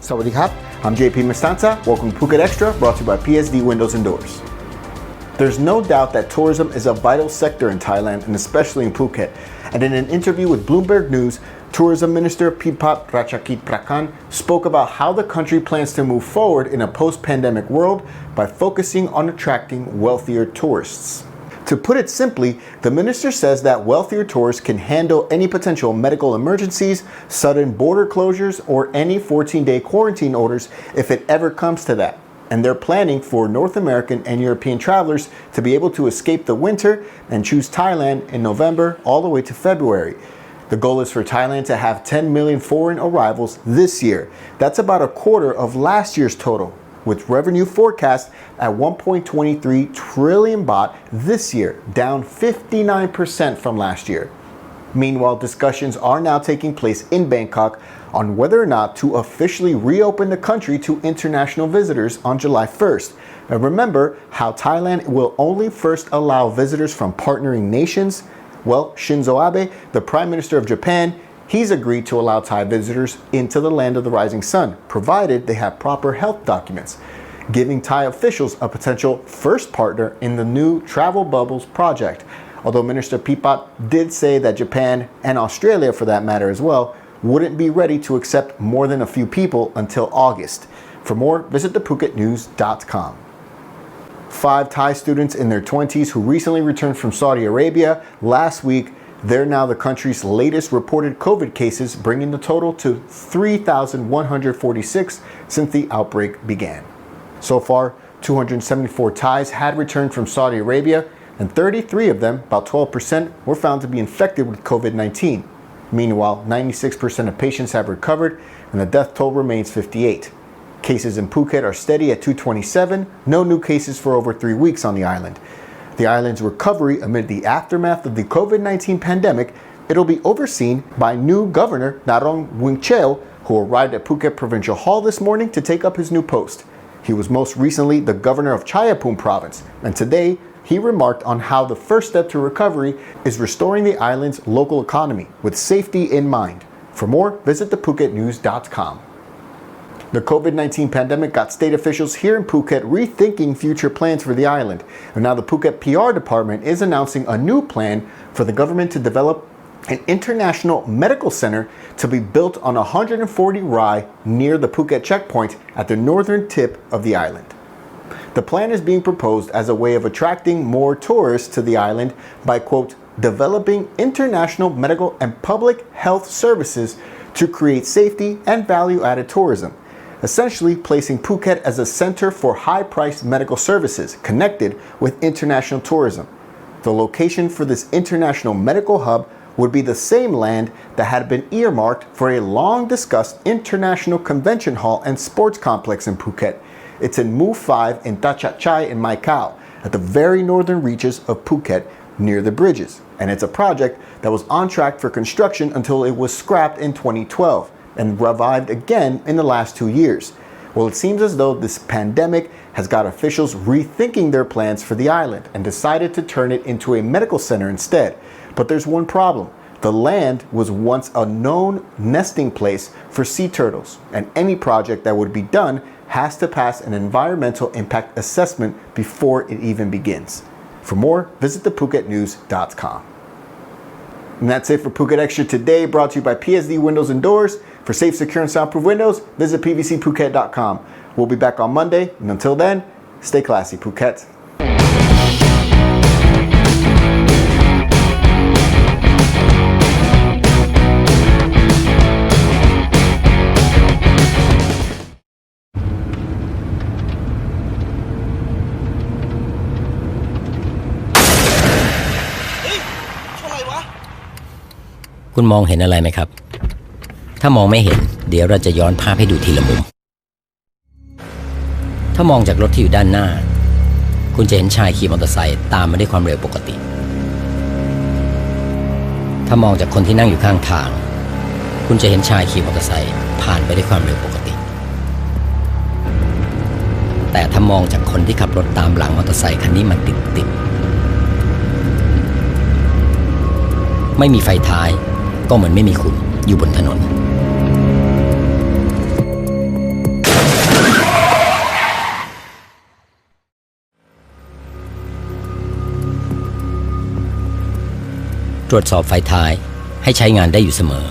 Sawadee Krap, I'm JP Mestanza. Welcome to Phuket Xtra, brought to you by PSD Windows and Doors. There's no doubt that tourism is a vital sector in Thailand and especially in Phuket. And in an interview with Bloomberg News, Tourism Minister Pipat Ratchakitprakarn spoke about how the country plans to move forward in a post-pandemic world by focusing on attracting wealthier tourists. To put it simply, the minister says that wealthier tourists can handle any potential medical emergencies, sudden border closures, or any 14-day quarantine orders if it ever comes to that. And they're planning for North American and European travelers to be able to escape the winter and choose Thailand in November all the way to February. The goal is for Thailand to have 10 million foreign arrivals this year. That's about a quarter of last year's total, with revenue forecast at 1.23 trillion baht this year, down 59% from last year. Meanwhile, discussions are now taking place in Bangkok on whether or not to officially reopen the country to international visitors on July 1st. And remember how Thailand will only first allow visitors from partnering nations? Well, Shinzo Abe, the Prime Minister of Japan, he's agreed to allow Thai visitors into the land of the rising sun, provided they have proper health documents, giving Thai officials a potential first partner in the new Travel Bubbles project. Although Minister Pipat did say that Japan, and Australia for that matter as well, wouldn't be ready to accept more than a few people until August. For more, visit thephuket.news.com. 5 Thai students in their 20s who recently returned from Saudi Arabia last week, they're now the country's latest reported COVID cases, bringing the total to 3,146 since the outbreak began. So far, 274 Thais had returned from Saudi Arabia, and 33 of them, about 12%, were found to be infected with COVID-19. Meanwhile, 96% of patients have recovered, and the death toll remains 58. Cases in Phuket are steady at 227, no new cases for over 3 weeks on the island. The island's recovery amid the aftermath of the COVID-19 pandemic, it'll be overseen by new Governor Narong Wingcheo, who arrived at Phuket Provincial Hall this morning to take up his new post. He was most recently the governor of Chaiyaphum province, and today he remarked on how the first step to recovery is restoring the island's local economy with safety in mind. For more, visit thephuket.news.com. The COVID-19 pandemic got state officials here in Phuket rethinking future plans for the island. And now the Phuket PR department is announcing a new plan for the government to develop an international medical center to be built on 140 Rai near the Phuket checkpoint at the northern tip of the island. The plan is being proposed as a way of attracting more tourists to the island by, quote, developing international medical and public health services to create safety and value-added tourism, essentially placing Phuket as a center for high-priced medical services connected with international tourism. The location for this international medical hub would be the same land that had been earmarked for a long-discussed international convention hall and sports complex in Phuket. It's in Move 5 in Tachat Chai in Mai Khao, at the very northern reaches of Phuket near the bridges. And it's a project that was on track for construction until it was scrapped in 2012 and revived again in the last 2 years. Well, it seems as though this pandemic has got officials rethinking their plans for the island and decided to turn it into a medical center instead. But there's one problem. The land was once a known nesting place for sea turtles, and any project that would be done has to pass an environmental impact assessment before it even begins. For more, visit thephuket.news.com. And that's it for Phuket Extra today, brought to you by PSD Windows and Doors. For safe, secure, and soundproof windows, visit pvcphuket.com. We'll be back on Monday, and until then, stay classy, Phuket. คุณมองเห็นอะไรไหมครับถ้ามองไม่เห็นเดี๋ยวเราจะย้อนภาพให้ดูทีละมุมถ้ามองจากรถที่อยู่ด้านหน้าคุณจะเห็นชายขี่มอเตอร์ไซค์ตามมาด้วยความเร็วปกติถ้ามองจากคนที่นั่งอยู่ข้างทางคุณจะเห็นชายขี่มอเตอร์ไซค์ผ่านไปด้วยความเร็วปกติแต่ถ้ามองจากคนที่ขับรถตามหลังมอเตอร์ไซค์คันนี้มันติดไม่มีไฟท้ายก็เหมือนไม่มีคุณอยู่บนถนน ตรวจสอบไฟท้ายให้ใช้งานได้อยู่เสมอ